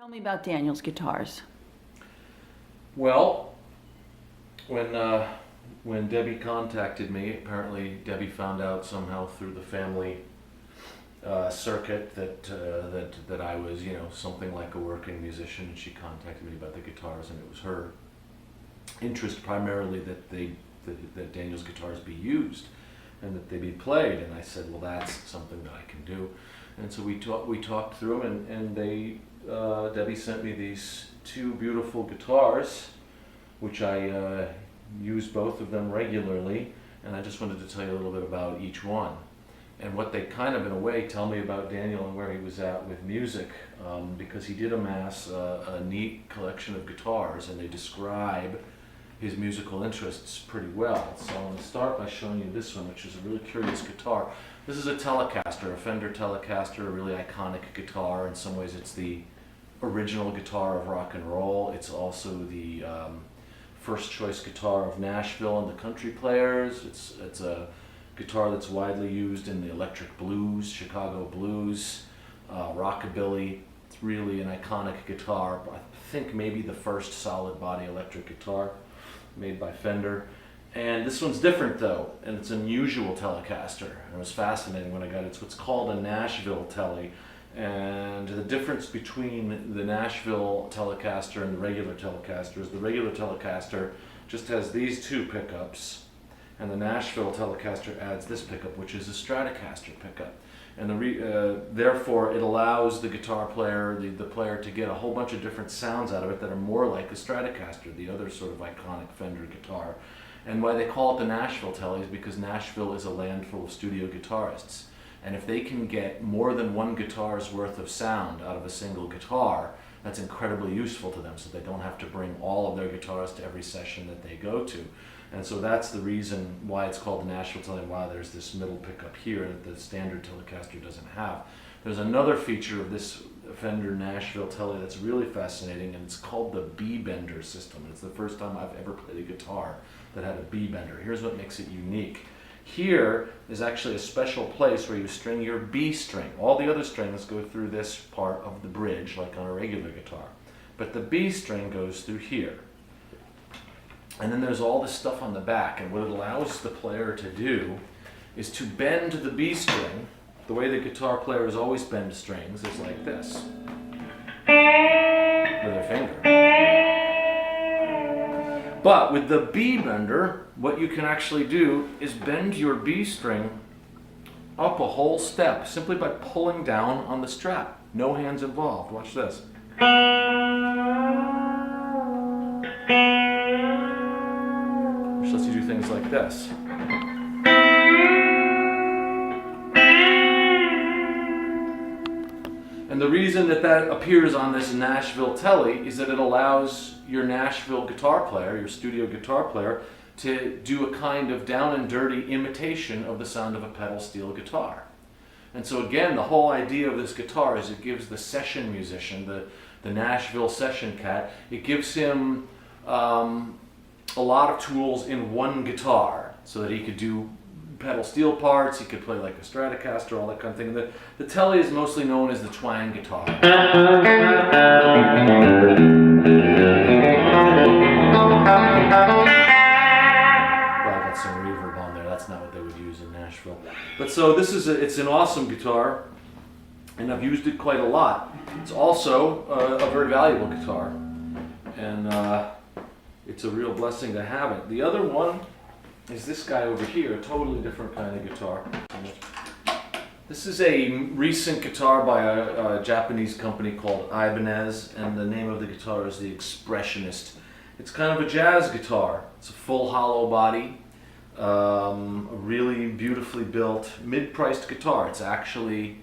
Tell me about Daniel's guitars. Well, when Debbie contacted me, apparently Debbie found out somehow through the family circuit that I was, something like a working musician, and she contacted me about the guitars, and it was her interest primarily that Daniel's guitars be used and that they be played. And I said, well, that's something that I can do. And so we talked through them, and Debbie sent me these two beautiful guitars, which I use both of them regularly, and I just wanted to tell you a little bit about each one and what they kind of, in a way, tell me about Daniel and where he was at with music, because he did amass a neat collection of guitars, and they describe his musical interests pretty well. So I'm going to start by showing you this one, which is a really curious guitar. This is a Telecaster, a Fender Telecaster, a really iconic guitar. In some ways it's the original guitar of rock and roll. It's also the first choice guitar of Nashville and the country players. It's a guitar that's widely used in the electric blues, Chicago blues, rockabilly. It's really an iconic guitar. I think maybe the first solid body electric guitar made by Fender. And this one's different though, and it's an unusual Telecaster. And it was fascinating when I got it. It's what's called a Nashville Tele. And the difference between the Nashville Telecaster and the regular Telecaster is the regular Telecaster just has these two pickups, and the Nashville Telecaster adds this pickup, which is a Stratocaster pickup. And therefore it allows the guitar player, the player, to get a whole bunch of different sounds out of it that are more like the Stratocaster, the other sort of iconic Fender guitar. And why they call it the Nashville Tele is because Nashville is a land full of studio guitarists. And if they can get more than one guitar's worth of sound out of a single guitar, that's incredibly useful to them, so they don't have to bring all of their guitars to every session that they go to. And so that's the reason why it's called the Nashville Tele, and why there's this middle pickup here that the standard Telecaster doesn't have. There's another feature of this Fender Nashville Tele that's really fascinating, and it's called the B-bender system. It's the first time I've ever played a guitar that had a B-bender. Here's what makes it unique. Here is actually a special place where you string your B string. All the other strings go through this part of the bridge, like on a regular guitar. But the B string goes through here. And then there's all this stuff on the back, and what it allows the player to do is to bend the B string. The way the guitar players always bend strings is like this, with their finger. But with the B bender, what you can actually do is bend your B string up a whole step simply by pulling down on the strap. No hands involved. Watch this. Which lets you do things like this. And the reason that appears on this Nashville Tele is that it allows your Nashville guitar player, your studio guitar player, to do a kind of down and dirty imitation of the sound of a pedal steel guitar. And so again, the whole idea of this guitar is it gives the session musician, the Nashville session cat, it gives him a lot of tools in one guitar, so that he could do pedal steel parts, he could play like a Stratocaster, all that kind of thing. The Tele is mostly known as the twang guitar. Well, I got some reverb on there. That's not what they would use in Nashville. But so this is it's an awesome guitar, and I've used it quite a lot. It's also a very valuable guitar, and it's a real blessing to have it. The other one is this guy over here, a totally different kind of guitar. This is a recent guitar by a Japanese company called Ibanez, and the name of the guitar is the Expressionist. It's kind of a jazz guitar. It's a full hollow body, a really beautifully built, mid-priced guitar. It's actually,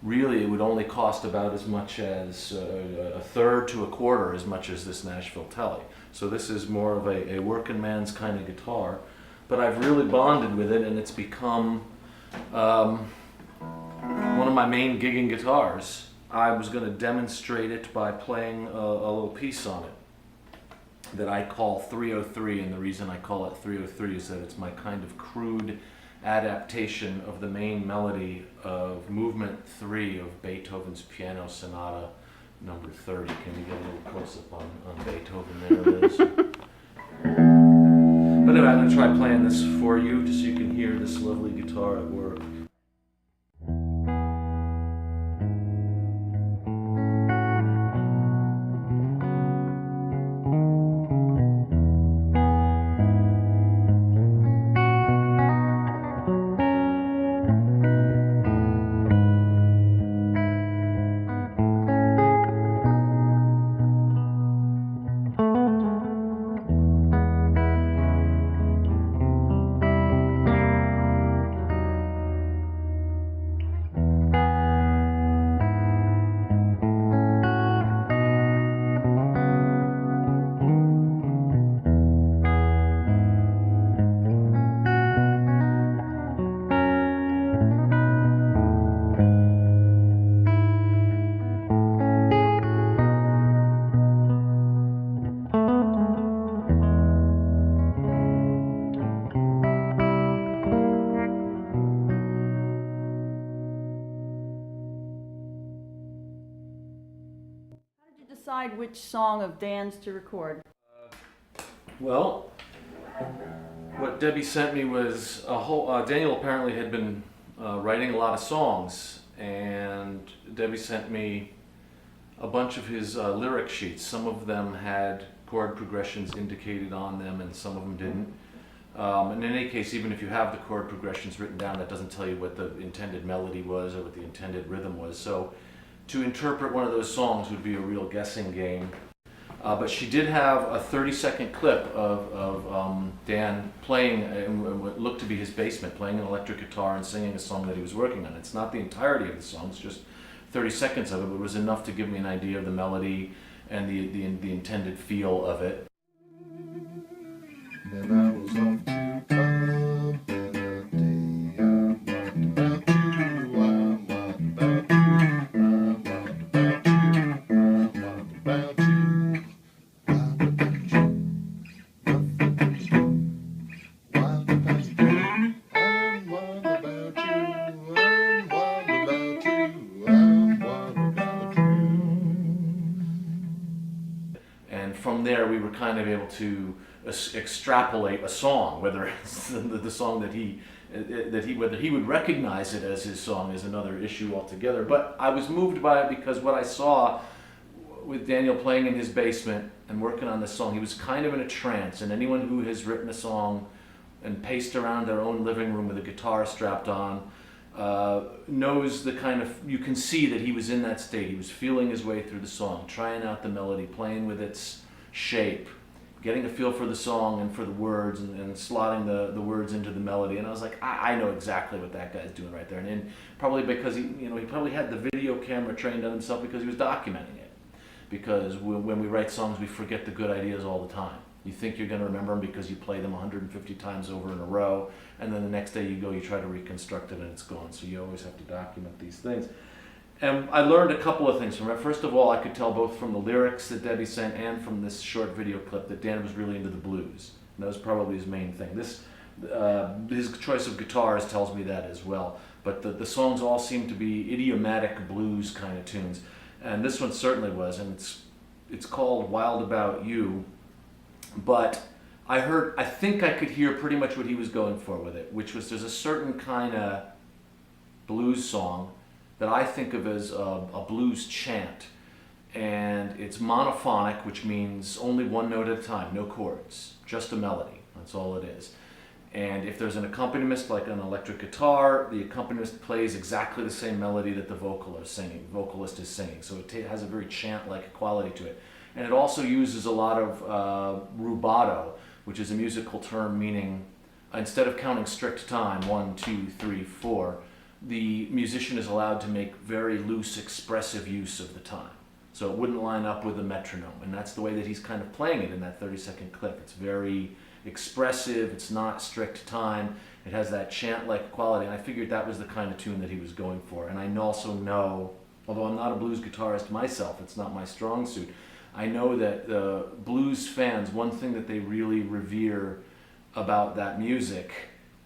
really, it would only cost about as much as a third to a quarter as much as this Nashville Tele. So this is more of a working man's kind of guitar. But I've really bonded with it, and it's become one of my main gigging guitars. I was going to demonstrate it by playing a little piece on it that I call 303, and the reason I call it 303 is that it's my kind of crude adaptation of the main melody of Movement 3 of Beethoven's Piano Sonata number 30. Can we get a little close-up on Beethoven there, Liz? But anyway, I'm going to try playing this for you, just so you can hear this lovely guitar at work. Decide which song of Dan's to record? Well, what Debbie sent me was a whole. Daniel apparently had been writing a lot of songs, and Debbie sent me a bunch of his lyric sheets. Some of them had chord progressions indicated on them, and some of them didn't. And in any case, even if you have the chord progressions written down, that doesn't tell you what the intended melody was or what the intended rhythm was. So to interpret one of those songs would be a real guessing game. But she did have a 30-second clip of Dan playing in what looked to be his basement, playing an electric guitar and singing a song that he was working on. It's not the entirety of the song, it's just 30 seconds of it, but it was enough to give me an idea of the melody and the intended feel of it. Then I was off to club in a day. I'm about to, I'm about to, I'm about to, I'm about to, wild about you, nothing to do, wild about you, I'm wild about you, I'm wild about you, I'm wild about you. And from there, we were kind of able to extrapolate a song, whether it's the song that he whether he would recognize it as his song is another issue altogether. But I was moved by it because what I saw with Daniel playing in his basement and working on this song, he was kind of in a trance. And anyone who has written a song and paced around their own living room with a guitar strapped on knows the kind of, you can see that he was in that state. He was feeling his way through the song, trying out the melody, playing with its shape, getting a feel for the song and for the words, and slotting the words into the melody. And I was like, I know exactly what that guy's doing right there. And probably because he probably had the video camera trained on himself because he was documenting it. Because when we write songs, we forget the good ideas all the time. You think you're going to remember them because you play them 150 times over in a row, and then the next day you try to reconstruct it and it's gone. So you always have to document these things. And I learned a couple of things from it. First of all, I could tell both from the lyrics that Debbie sent and from this short video clip that Dan was really into the blues. And that was probably his main thing. His choice of guitars tells me that as well. But the songs all seem to be idiomatic blues kind of tunes. And this one certainly was. And it's called Wild About You. But I think I could hear pretty much what he was going for with it, which was there's a certain kind of blues song that I think of as a blues chant. And it's monophonic, which means only one note at a time, no chords, just a melody. That's all it is. And if there's an accompanist, like an electric guitar, the accompanist plays exactly the same melody that the vocalist is singing. So it has a very chant-like quality to it. And it also uses a lot of rubato, which is a musical term meaning instead of counting strict time, 1, 2, 3, 4, the musician is allowed to make very loose, expressive use of the time. So it wouldn't line up with a metronome. And that's the way that he's kind of playing it in that 30-second clip. It's very expressive, it's not strict time, it has that chant-like quality, and I figured that was the kind of tune that he was going for. And I also know, although I'm not a blues guitarist myself, it's not my strong suit, I know that blues fans, one thing that they really revere about that music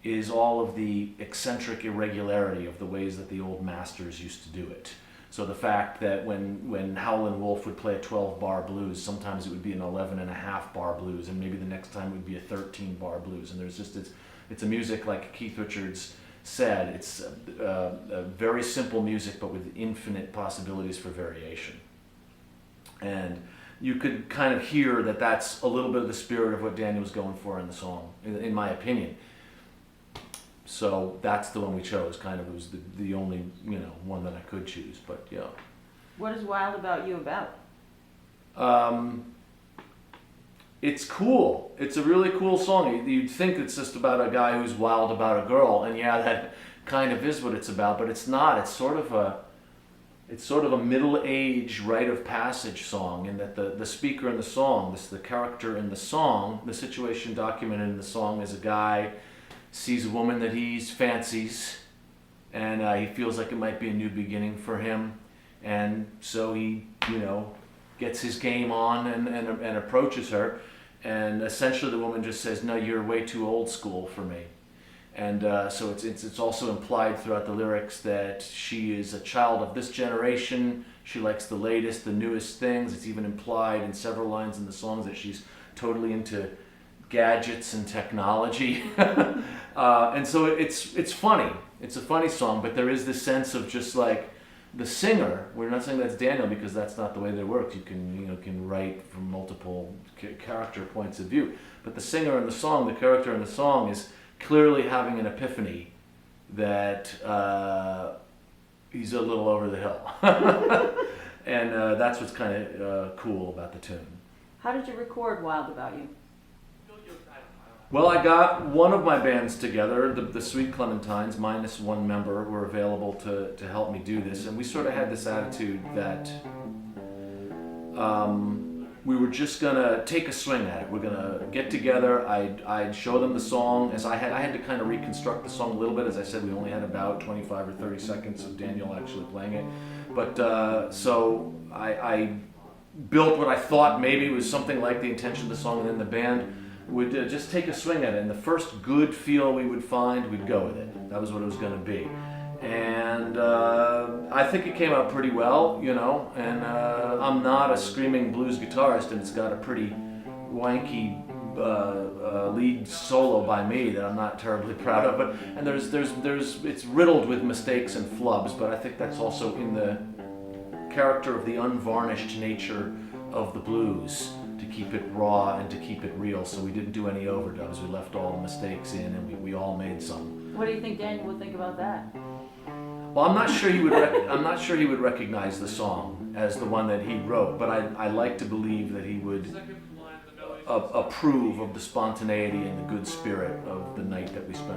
is all of the eccentric irregularity of the ways that the old masters used to do it. So the fact that when Howlin' Wolf would play a 12-bar blues, sometimes it would be an 11.5-bar blues, and maybe the next time it would be a 13-bar blues. And there's just it's a music, like Keith Richards said, it's a very simple music, but with infinite possibilities for variation. And you could kind of hear that that's a little bit of the spirit of what Daniel was going for in the song, in my opinion. So that's the one we chose. Kind of, it was the only one that I could choose. But yeah. What is Wild About You about? It's cool. It's a really cool song. You'd think it's just about a guy who's wild about a girl, and yeah, that kind of is what it's about. But it's not. It's sort of a middle-age rite of passage song, in that the speaker in the song, the character in the song, the situation documented in the song is a guy sees a woman that he fancies, and he feels like it might be a new beginning for him, and so he, gets his game on and approaches her, and essentially the woman just says, "No, you're way too old school for me." And so it's also implied throughout the lyrics that she is a child of this generation. She likes the latest, the newest things. It's even implied in several lines in the songs that she's totally into gadgets and technology. And so it's funny. It's a funny song, but there is this sense of just like the singer. We're not saying that's Daniel, because that's not the way that it works. You can write from multiple character points of view. But the singer in the song, the character in the song, is clearly having an epiphany that he's a little over the hill. And that's what's kind of cool about the tune. How did you record Wild About You? Well, I got one of my bands together, the Sweet Clementines, minus one member, were available to help me do this. And we sort of had this attitude that we were just gonna take a swing at it. We're gonna get together. I'd show them the song, as I had to kind of reconstruct the song a little bit. As I said, we only had about 25 or 30 seconds of Daniel actually playing it. But so I built what I thought maybe was something like the intention of the song, and then the band would just take a swing at it. And the first good feel we would find, we'd go with it. That was what it was gonna be. And I think it came out pretty well, and I'm not a screaming blues guitarist, and it's got a pretty wanky lead solo by me that I'm not terribly proud of, and it's riddled with mistakes and flubs, but I think that's also in the character of the unvarnished nature of the blues, to keep it raw and to keep it real. So we didn't do any overdubs. We left all the mistakes in, and we all made some. What do you think Daniel would think about that? Well, I'm not sure he would. I'm not sure he would recognize the song as the one that he wrote, but I like to believe that he would approve of the spontaneity and the good spirit of the night that we spent